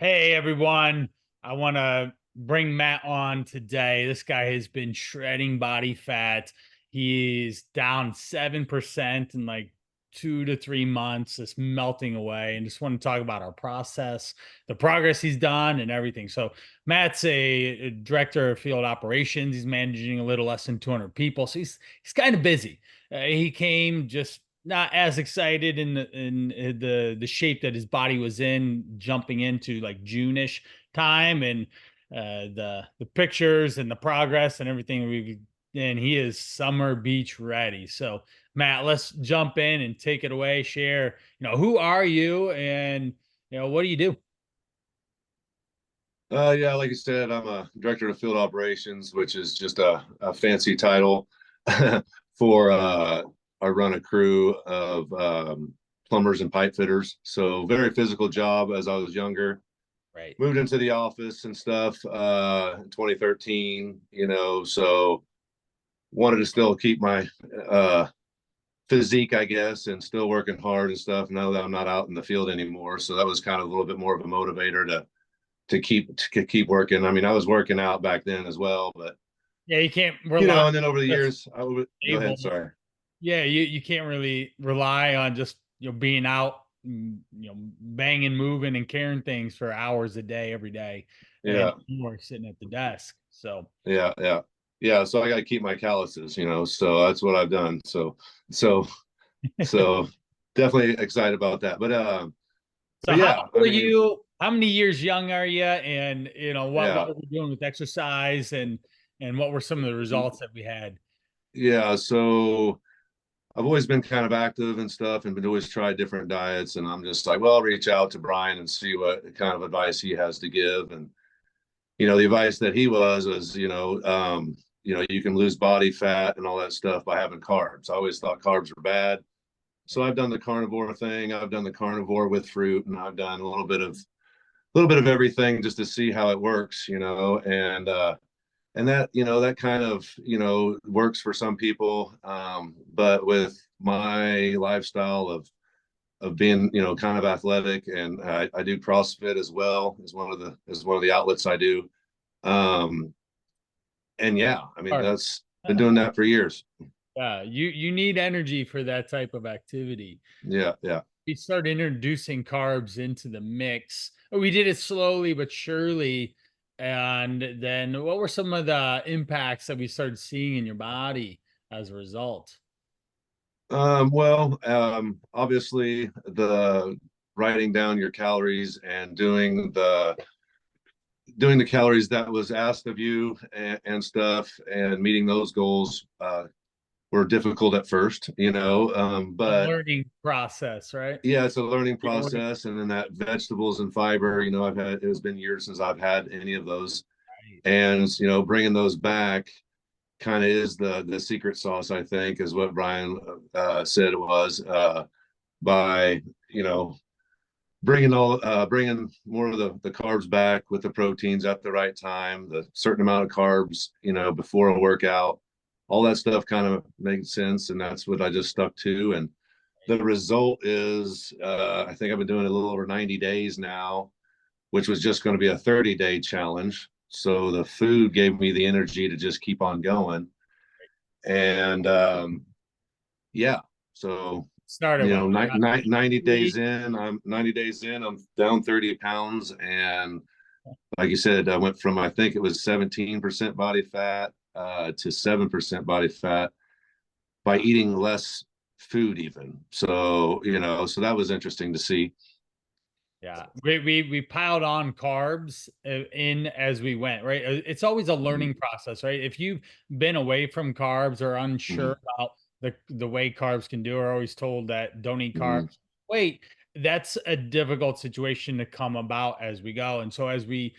Hey everyone, I want to bring Matt on today. This guy has been shredding body fat. He's down 7% in like 2 to 3 months, just melting away. And just want to talk about our process, the progress he's done, and everything. So, Matt's a director of field operations. He's managing a little less than 200 people. So, he's kind of busy. He came just not as excited in the shape that his body was in jumping into like June-ish time, and the pictures and the progress and everything we and he is summer beach ready. So Matt, let's jump in and take it away. Share, who are you, and what do you do? Yeah, like you said, I'm a director of field operations, which is just a fancy title for I run a crew of plumbers and pipe fitters. So very physical job as I was younger. Right. Moved into the office and stuff in 2013, so wanted to still keep my physique, I guess, and still working hard and stuff now that I'm not out in the field anymore. So that was kind of a little bit more of a motivator to keep working. I mean, I was working out back then as well, but Yeah, you can't rely and then over the just years, I would go able. ahead. Sorry. Yeah, you can't really rely on just being out, banging, moving, and carrying things for hours a day every day, and Yeah, you are sitting at the desk. So yeah. So I got to keep my calluses, so that's what I've done. So, so definitely excited about that. so But how yeah, I old are mean, you? How many years young are you? And what yeah, were we doing with exercise, and what were some of the results that we had? yeah. So I've always been kind of active and stuff and been always tried different diets. And I'm just like, well, I'll reach out to Brian and see what kind of advice he has to give. And the advice that he was, you can lose body fat and all that stuff by having carbs. I always thought carbs were bad. So I've done the carnivore thing. I've done the carnivore with fruit, and I've done a little bit of everything just to see how it works, and that that kind of works for some people. But with my lifestyle of being kind of athletic, and I do CrossFit as well as one of the outlets I do. Um, and yeah, I mean, Or that's been doing that for years. yeah, you need energy for that type of activity. Yeah, yeah. We started introducing carbs into the mix. We did it slowly but surely. And then what were some of the impacts that we started seeing in your body as a result? Well, obviously the writing down your calories and doing the calories that was asked of you and stuff and meeting those goals were difficult at first, A but learning process, right? yeah, it's a learning Yeah, we're process. And then that vegetables and fiber, it has been years since I've had any of those. right. And, bringing those back kind of is the secret sauce, I think, is what Brian said it was, by, you know, bringing more of the carbs back with the proteins at the right time, the certain amount of carbs, before a workout, all that stuff kind of made sense. And that's what I just stuck to. And the result is, I think I've been doing it a little over 90 days now, which was just going to be a 30-day challenge. So the food gave me the energy to just keep on going. And yeah, so Started when? 90 days Three? in, I'm 90 days in, I'm down 30 pounds. And like you said, I went from, I think it was 17% body fat to 7% body fat by eating less food even. So that was interesting to see. Yeah, we piled on carbs in as we went, right? It's always a Mhm. learning process, right? If you've been away from carbs or Mhm. unsure about the way carbs can do, or always told that don't eat Mhm. carbs, wait, that's a difficult situation to come about as we go. And so as we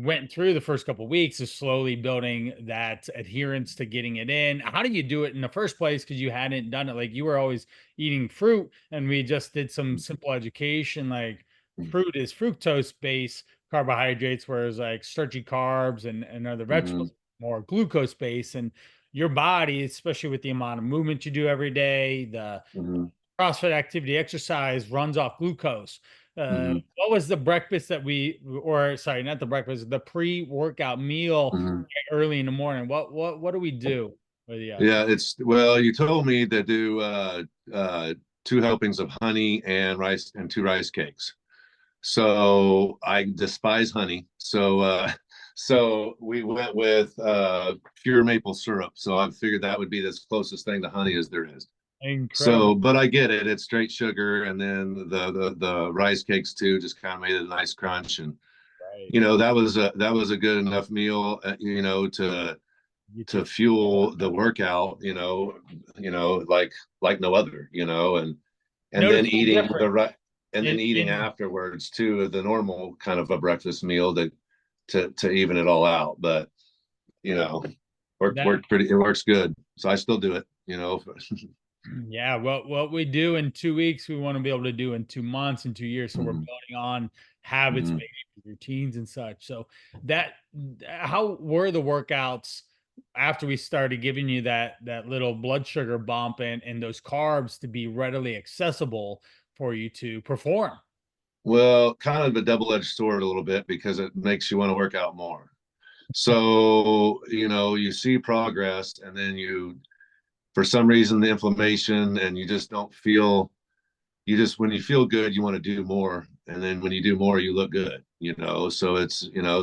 went through the first couple of weeks of slowly building that adherence to getting it in. How do you do it in the first place? Because you hadn't done it. Like you were always eating fruit, and we just did some simple education. Like fruit is fructose based carbohydrates, whereas like starchy carbs and other Mhm. vegetables more glucose based. And your body, especially with the amount of movement you do every day, the Mhm. CrossFit activity exercise runs off glucose. Hmm. What was the breakfast that or sorry, not the breakfast, the pre-workout meal Hmm. early in the morning? What do we do with you? Yeah, it's well, you told me to do two helpings of honey and rice and two rice cakes. So I despise honey. So we went with pure maple syrup. So I figured that would be the closest thing to honey as there is. Incredible. So, but I get it. It's straight sugar, and then the rice cakes too just kind of made it a nice crunch. And Right. that was a good enough meal, Get you. to fuel the workout. Like no other. And then Noticeable eating difference the right, and then eating in afterwards too, the normal kind of a breakfast meal to even it all out. But you know, that. it works good. So I still do it. Yeah, what we do in 2 weeks, we want to be able to do in 2 months and 2 years. So we're Hmm. building on habits, Hmm. behaviors, routines, and such. So that how were the workouts after we started giving you that little blood sugar bump and those carbs to be readily accessible for you to perform? Well, kind of a double-edged sword a little bit because it makes you want to work out more. So, you see progress, and then for some reason, the inflammation, and you just don't feel, when you feel good, you want to do more. And then when you do more, you look good.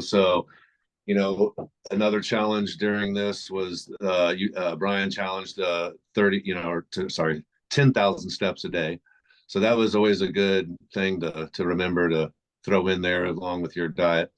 So another challenge during this was Brian challenged 30, sorry, 10,000 steps a day. So that was always a good thing to remember to throw in there along with your diet.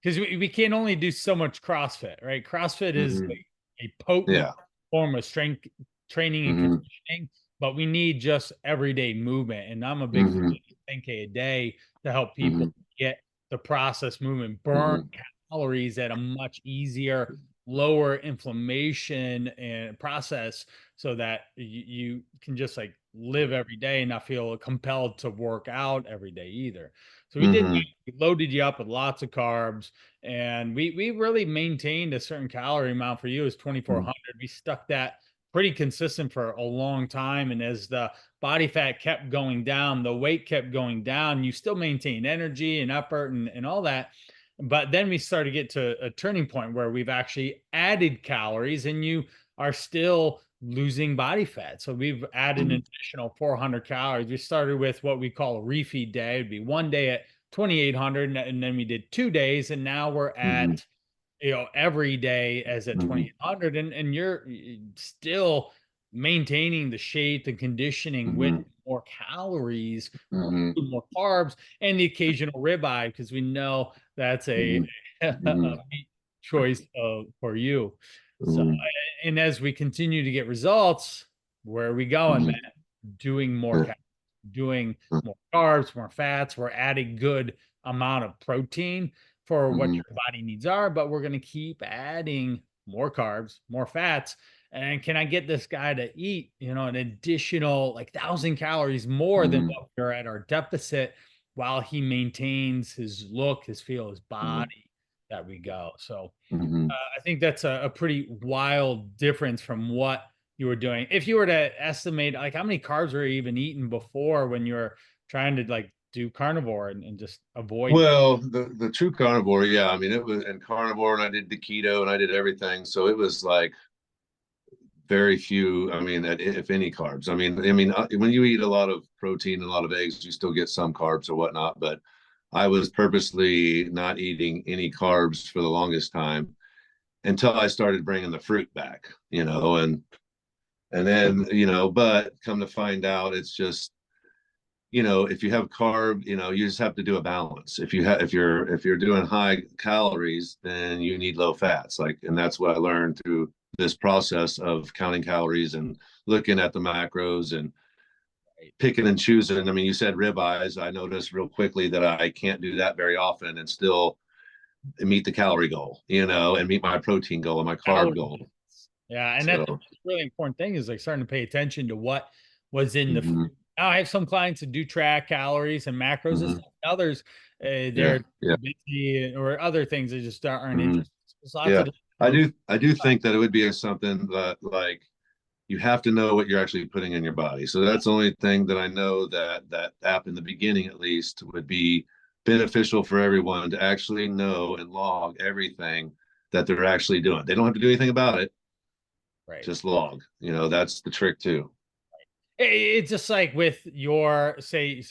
Because we can only do so much CrossFit, right? CrossFit is Hmm. a potent Yeah. form of strength training and Hmm. conditioning, but we need just everyday movement. And I'm a big fan Hmm. of 10K a day to help people Hmm. get the process moving, burn Hmm. calories at a much easier, lower inflammation and process so that you can just like live every day and not feel compelled to work out every day either. So we did that. Hmm. We loaded you up with lots of carbs, and we really maintained a certain calorie amount. For you is 2,400. We stuck that pretty consistent for a long time, and as the body fat kept going down, the weight kept going down, you still maintain energy and effort and all that. But then we started to get to a turning point where we've actually added calories, and you are still losing body fat. So we've added an additional 400 calories. We started with what we call a refeed day. It'd be one day at 2,800, and then we did 2 days, and now we're Hmm. at every day as at Hmm. 2,800, and you're still maintaining the shape and conditioning with Hmm. more calories, more Hmm. food, more carbs, and the occasional ribeye because we know that's a, Hmm. a meat choice for you. So, Hmm. and as we continue to get results, where are we going, Hmm. Matt? Doing more doing more carbs, more fats. We're adding good amount of protein for what Hmm. your body needs are, but we're going to keep adding more carbs, more fats. And can I get this guy to eat, an additional like 1,000 calories more than Hmm. what we're at our deficit while he maintains his look, his feel, his body that we go. So Hmm. I think that's a pretty wild difference from what you were doing. If you were to estimate, like how many carbs were you even eating before when you were trying to like do carnivore and just avoid? Well, the true carnivore, yeah. I mean, it was and carnivore, and I did the keto, and I did everything. So it was like very few. I mean, if any carbs. I mean, when you eat a lot of protein and a lot of eggs, you still get some carbs or whatnot. But I was purposely not eating any carbs for the longest time until I started bringing the fruit back. And then but come to find out, it's just if you have carb, you just have to do a balance. If you're doing high calories, then you need low fats. And that's what I learned through this process of counting calories and looking at the macros and picking and choosing. I mean, you said ribeyes. I noticed real quickly that I can't do that very often and still meet the calorie goal, and meet my protein goal and my carb Calorie goal. balance. Yeah, and that's a So, really important thing is like starting to pay attention to what was in the food. mhm, Now I have some clients that do track calories and macros and mhm, stuff. Others, yeah, they're yeah. busy or other things they just aren't Mhm. interested. There's lots Yeah, of I do think that it would be something that like you have to know what you're actually putting in your body. So that's the only thing that I know that that app in the beginning at least would be beneficial for everyone to actually know and log everything that they're actually doing. They don't have to do anything about it, Right. just log. That's the trick too. It's just like with your say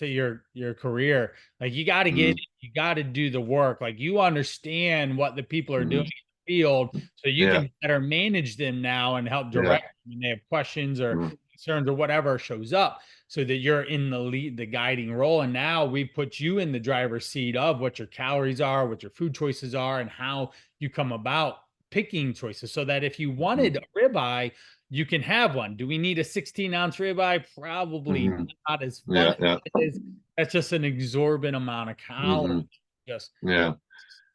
your career, like Mm-hmm. you got to do the work. Like you understand what the people are doing Mm-hmm. in the field, so you Yeah. can better manage them now and help Yeah. direct them when they have questions or Mm-hmm. concerns or whatever shows up, so that you're in the lead, the guiding role. And now we put you in the driver's seat of what your calories are, what your food choices are, and how you come about picking choices, so that if you wanted a ribeye, you can have one. Do we need a 16-ounce ribeye? Probably Mm-hmm. not. As fun Yeah. as Yeah. it is, that's just an exorbitant amount of calories. Mm-hmm. Just Yeah.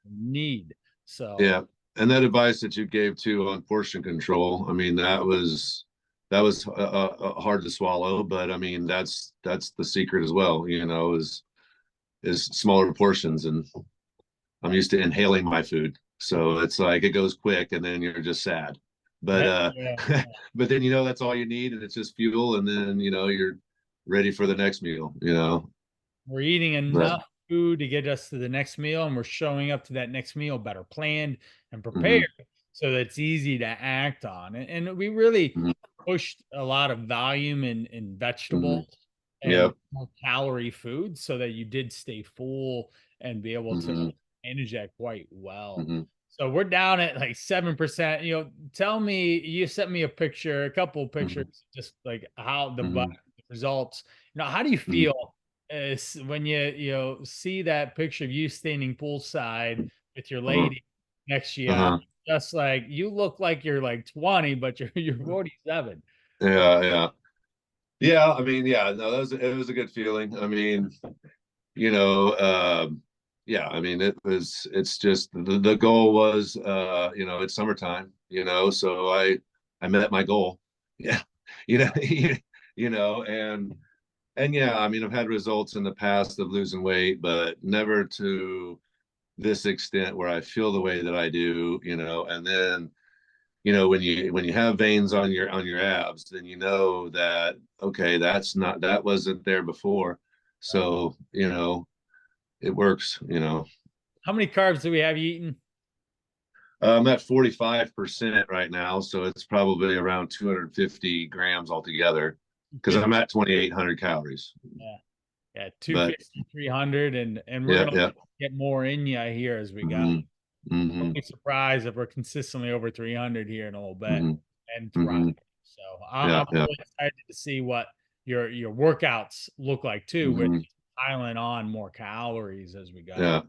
need. So Yeah. And that advice that you gave too on portion control, I mean, that was hard to swallow, but I mean, that's the secret as well, is smaller portions. And I'm used to inhaling my food. So it's like it goes quick and then you're just sad. But yeah, but then that's all you need and it's just fuel and then you're ready for the next meal. we're eating But enough food to get us to the next meal, and we're showing up to that next meal better planned and prepared, mhm, so that it's easy to act on. And we really mhm, pushed a lot of volume in vegetables mhm. and Yep. more calorie foods, so that you did stay full and be able to Mhm, manage that quite well. mhm, So we're down at like 7%. Tell me, you sent me a picture, a couple of pictures, mhm, just like how the mhm, results. How do you mhm, feel when you see that picture of you standing poolside with your uh-huh, lady next to you? uh-huh. Just like you look like you're like 20, but you're 47. Yeah, yeah. Yeah, I mean, yeah, no, it was a good feeling. I mean, you know, yeah, I mean, it's just the goal was, it's summertime, so I met my goal. Yeah, you know, and yeah, I mean, I've had results in the past of losing weight, but never to this extent where I feel the way that I do, and then when you have veins on your abs, then you know that okay, that wasn't there before, Right. so it works. How many carbs do we have you eaten? I'm at 45% right now, so it's probably around 250 grams altogether because Good. I'm at 2,800 calories. Yeah. Yeah, But 250, 300, and we're yeah, gonna yeah. get more in you here as we go. Hmm. Don't Hmm. be surprised if we're consistently over 300 here in a little bit Hmm. and thrive. Hmm. So Yeah, I'm yeah. really excited to see what your workouts look like too, with Hmm. piling on more calories as we go. Yeah.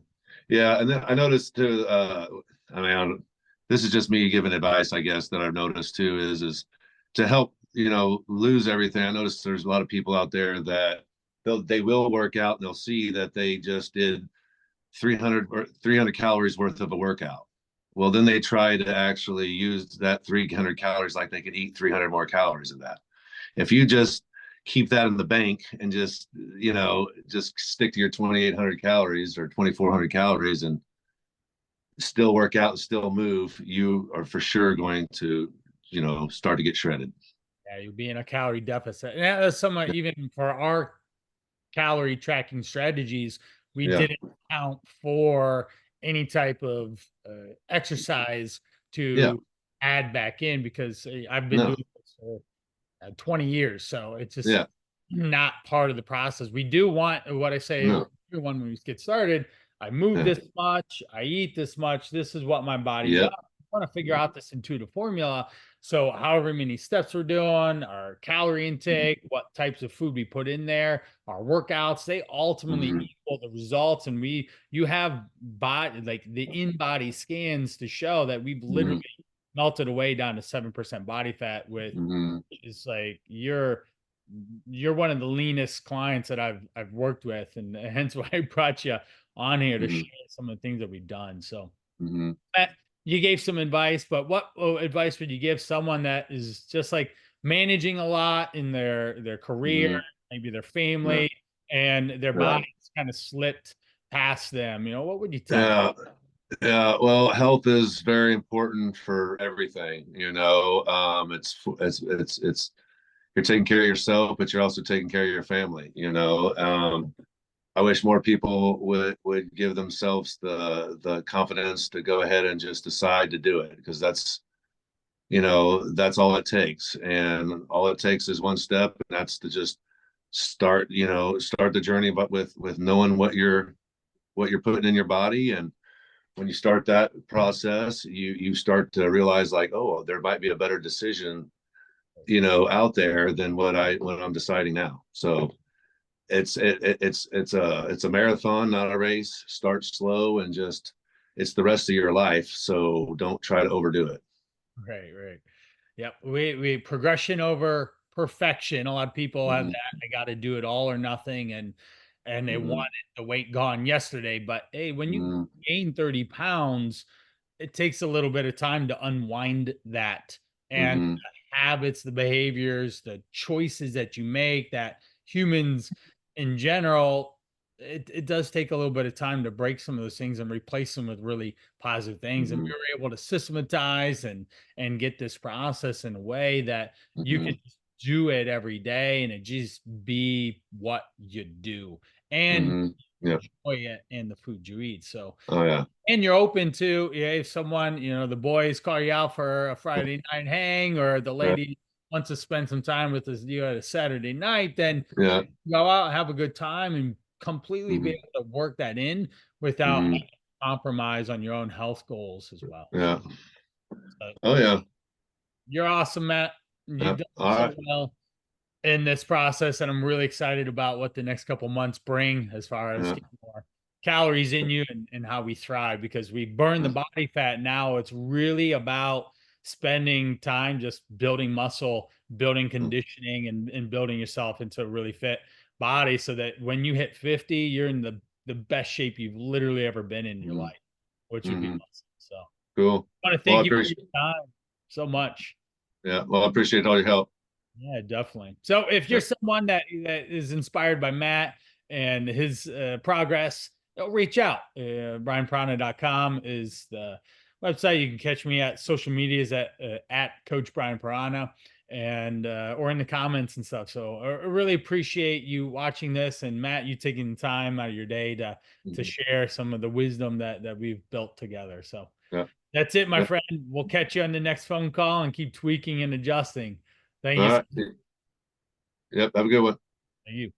Yeah, and then I noticed too. I mean, this is just me giving advice, I guess, that I've noticed too. Is to help lose everything. I noticed there's a lot of people out there that they will work out and they'll see that they just did 300 or 300 calories worth of a workout. Well, then they try to actually use that 300 calories like they could eat 300 more calories of that. If you just keep that in the bank and just stick to your 2,800 calories or 2,400 calories and still work out and still move, you are for sure going to start to get shredded. Yeah, you'll be in a calorie deficit. And that's somewhat even for our calorie tracking strategies, we Yeah. didn't count for any type of exercise Yeah. to add back in, because I've been No. doing this for 20 years. So it's just Yeah. not part of the process. We do want what I say No. everyone when we get started. I move Yeah. this much, I eat this much. This is what my body does. Yep. I want to figure out this intuitive formula. So, however many steps we're doing, our calorie intake, what types of food we put in there, our workouts, they ultimately Mm-hmm. equal the results. And you have body, like the in-body scans to show that we've literally Mm-hmm. melted away down to 7% body fat. With Mm-hmm. It's like you're one of the leanest clients that I've worked with, and hence why I brought you on here to Mm-hmm. share some of the things that we've done. So Mm-hmm. Matt, you gave some advice, but what advice would you give someone that is just like managing a lot in their career, Mm-hmm. maybe their Yeah. family, and their Yeah. bodies kind of slipped past them? What would you tell them? Yeah. Yeah, well, health is very important for everything, you know. It's you're taking care of yourself, but you're also taking care of your family, you know. I wish more people would give themselves the confidence to go ahead and just decide to do it, because that's, you know, that's all it takes. And all it takes is one step, and that's to just start, you know, start the journey, but with knowing what you're putting in your body. And when you start that process, you start to realize like, oh, there might be a better decision, you know, out there than what I'm deciding now. So it's a marathon, not a race. Start slow and just, it's the rest of your life. So don't try to overdo it. Right, right. Yep. We progression over perfection. A lot of people have Mm-hmm, that. They got to do it all or nothing, and they mm-hmm, wanted the weight gone yesterday. But hey, when you mm-hmm, gain 30 pounds, it takes a little bit of time to unwind that, and mm-hmm, the habits, the behaviors, the choices that you make, that humans in general, it does take a little bit of time to break some of those things and replace them with really positive things. And mm-hmm, we were able to systematize and get this process in a way that you mm-hmm, can just do it every day and it just be what you do and mm-hmm. Yeah. enjoy it and the food you eat. So, Oh yeah. and you're open to, yeah, if someone, you know, the boys call you out for a Friday night hang, or the Right. lady wants to spend some time with us, you at a Saturday night, then Yeah. go out, have a good time, and completely be Mm-hmm, able to work that in without having mm-hmm. to compromise on your own health goals as well. Yeah. So Oh yeah. you're awesome, Matt. Yeah. You've done All so right. well in this process, and I'm really excited about what the next couple months bring as far as Yeah. getting more calories in you and how we thrive, because we burn the Yeah. body fat. Now it's really about spending time just building muscle, building conditioning, and building yourself into a really fit body, so that when you hit 50, you're in the best shape you've literally ever been in your Mm-hmm, life, which would be mm-hmm. awesome. So Cool. I want to Well, I thank you for appreciate. your time so much. Yeah. Well, I appreciate all your help. Yeah, definitely. So if you're Yeah. someone that is inspired by Matt and his progress, reach out. BrianParana.com is the website. You can catch me at social medias at Coach Brian Parana, and or in the comments and stuff. So I really appreciate you watching this, and Matt, you taking the time out of your day to Mm-hmm. share some of the wisdom that we've built together. So Yeah. that's it, my Yeah. friend. We'll catch you on the next phone call and keep tweaking and adjusting. Thank All you. right. Yep. Have a good one. Thank you.